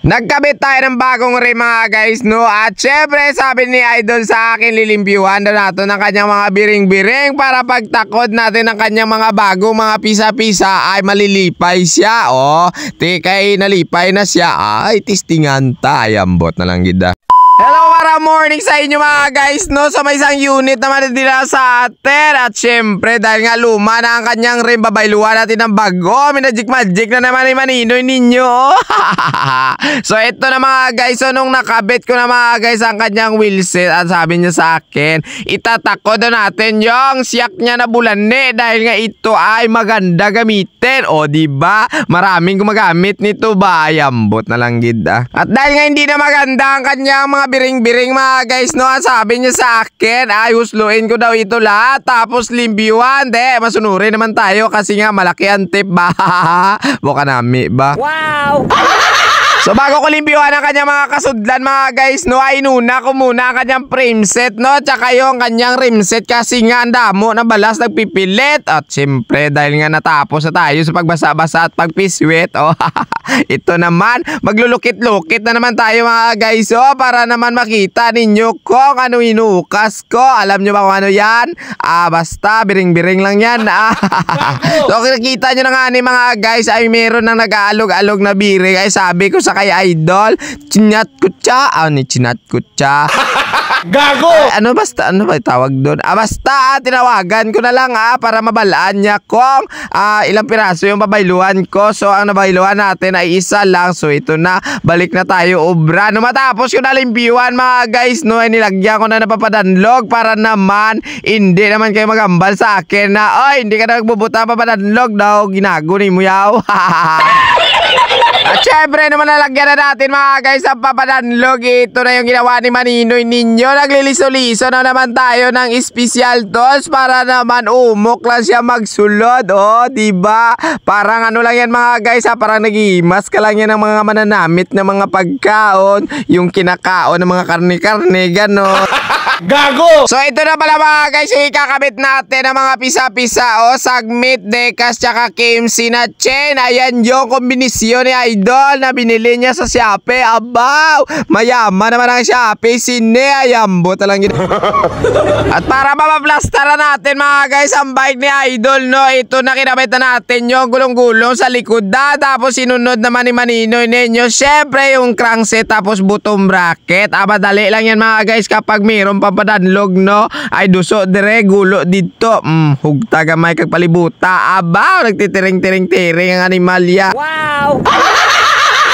Nagkabit tayo ng bagong rim mga guys, no? At syempre sabi ni Idol sa akin, lilimpyuhan na natin ng kanyang mga biring-biring para pagtakod natin ng kanyang mga bagong mga pisa-pisa ay malilipay siya. Oh, kay nalipay na siya ay tistingan tayambot na lang gida. Hello, para morning sa inyo mga guys, no? Sa may isang unit naman nila sa atin. At syempre, dahil nga luma na ang kanyang rim, babayluan natin ng bago. Minajik-magic na naman ni Maninoy ninyo. So, ito na mga guys. So, nung nakabit ko na mga guys ang kanyang wheelset, at sabi niya sa akin, itatakod na natin yung siyak niya na bulane dahil nga ito ay maganda gamitin. O, diba? Maraming gumagamit nito ba? Ayambot na lang gida. At dahil nga hindi na maganda ang kanyang mga biring-biring mga guys, no? Sabi niya sa akin, ay husluin ko daw ito lahat tapos limbyuan. Masunurin naman tayo kasi nga malaki ang tip ba? Buka nami ba? Wow! So bago ko limpyuhan ang kanyang mga kasudlan mga guys, no, ay inuna ko muna ang kanyang frame set, no, tsaka yung kanyang rim set kasi nga ang damo na balas nagpipilit. At syempre dahil nga natapos na tayo sa pagbasa-basa at pagpiswit, oh, ito naman, maglulukit-lukit na naman tayo mga guys, oh, para naman makita ninyo kung ano inuukas ko. Alam nyo ba kung ano yan? Basta biring-biring lang yan. So nakita nyo na nga ni mga guys ay meron nang nag-aalog-alog na biring. Ay sabi ko sa kay Idol, chinat kutsa. Ni chinat kutsa. Gago! Ano ba tawag doon? Basta tinawagan ko na lang para mabalaan niya kung ilang piraso yung babayluhan ko. So ang nabayluhan natin ay isa lang. So ito na, balik na tayo obra. No, matapos ko na limpyuhan mga guys, no, ay nilagyan ko na napapadanlog para naman hindi naman kayo magambal sa akin na oy, hindi ka na nagbubuta papadanlog daw, ginaguni mo yaw. At syempre naman nalagyan na natin mga guys ang papadanlog. Ito na yung ginawa ni Maninoy ninyo. Nagliliso-liso na naman tayo ng special tools para naman umok lang siya magsulod. Oh, diba? Parang ano lang yan mga guys, parang nag-iimas ka lang yan ng mga mananamit na mga pagkaon. Yung kinakaon ng mga karne-karne, gano'n. Gago! So ito na pala mga guys, ikakabit natin ang mga pisa-pisa, oh, sagmit, dekas, tsaka KMC na chain. Ayan yung kombinasyon ni Idol na binili niya sa Shopee. Abaw! Mayaman naman ang Shopee. Sine, ayambo talang gina. At para mapaplastaran natin mga guys ang bike ni Idol, no, ito na kinabit na natin yung gulong-gulong sa likod na. Tapos sinunod naman ni Maninoy ninyo, syempre yung crankset tapos bottom bracket. Madali lang yan mga guys kapag mayroon papadanlog, no, ay duso dire gulo dito. Hugta gamay kag palibuta. Abaw, nagtitiring-tiring-tiring ang animalya. Wow!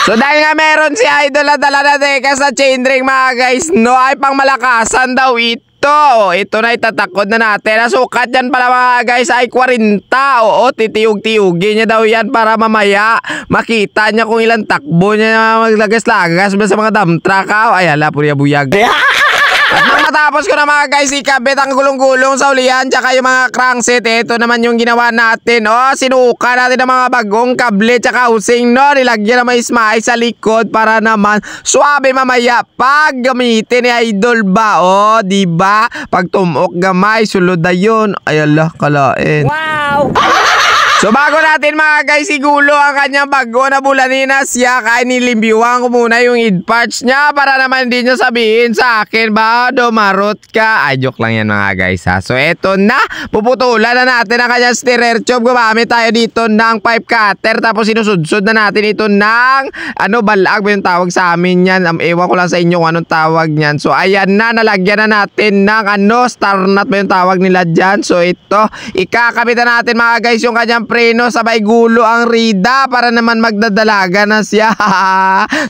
So dahil nga meron si Idol na dala na dekas sa chainring mga guys, no, ay pang malakasan daw ito. Ito na itatakod na natin. Sukat yan pala mga guys ay 40. Oo, titiyog-tiyugin niya daw yan para mamaya makita niya kung ilang takbo niya maglagas-lagas sa mga dump truck. Ay ala, purya-buyag. At nang matapos ko na mga guys ikabit ang gulong-gulong sa ulihan tsaka yung mga crankset, ito naman yung ginawa natin. Oh, sinuka natin ang mga bagong kable tsaka housing, no, nilagyan na may smile sa likod para naman suabe mamaya pag gamitin ni Idol ba. Oh, diba? Pag tumok gamay, sulod na yun. Ay ala, kalain. Wow! So bago natin mga guys igulo ang kanyang bago na bulanina siya, kaya nilimbyuhan ko muna yung head parts niya para naman hindi niya sabihin sa akin ba dumarot ka. Ay, joke lang yan mga guys ha. So eto na, puputulan na natin ang kanyang steerer tube. Gumamit tayo dito ng pipe cutter tapos sinusudsod na natin ito ng balag ba yung tawag sa amin yan. Ewan ko lang sa inyo kung anong tawag niyan. So ayan na, nalagyan na natin ng star nut ba yung tawag nila dyan. So ito, ikakabit na natin mga guys yung kanyang preno, sabay gulo ang rida para naman magdadalaga na siya.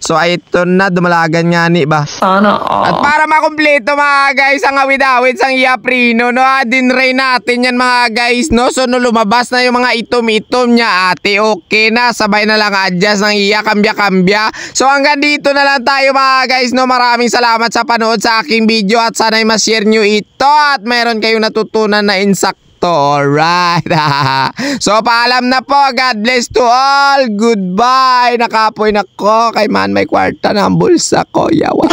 So ay ito na, dumalagan nga ni ba. Sana all. At para makumpleto mga guys ang awid-awid sang iya preno, no, dinray natin yan mga guys, no. So no, lumabas na yung mga itom-itom niya ate, okay na, sabay na lang adjust ng iya, kambya-kambya. So hanggang dito na lang tayo mga guys, no. Maraming salamat sa panood sa aking video at sana'y ma-share nyo ito at meron kayong natutunan na insakto. Alright. So paalam na po. God bless to all. Goodbye. Nakapoy na ko. Kay man may kwarta na ang bulsa ko. Yawa.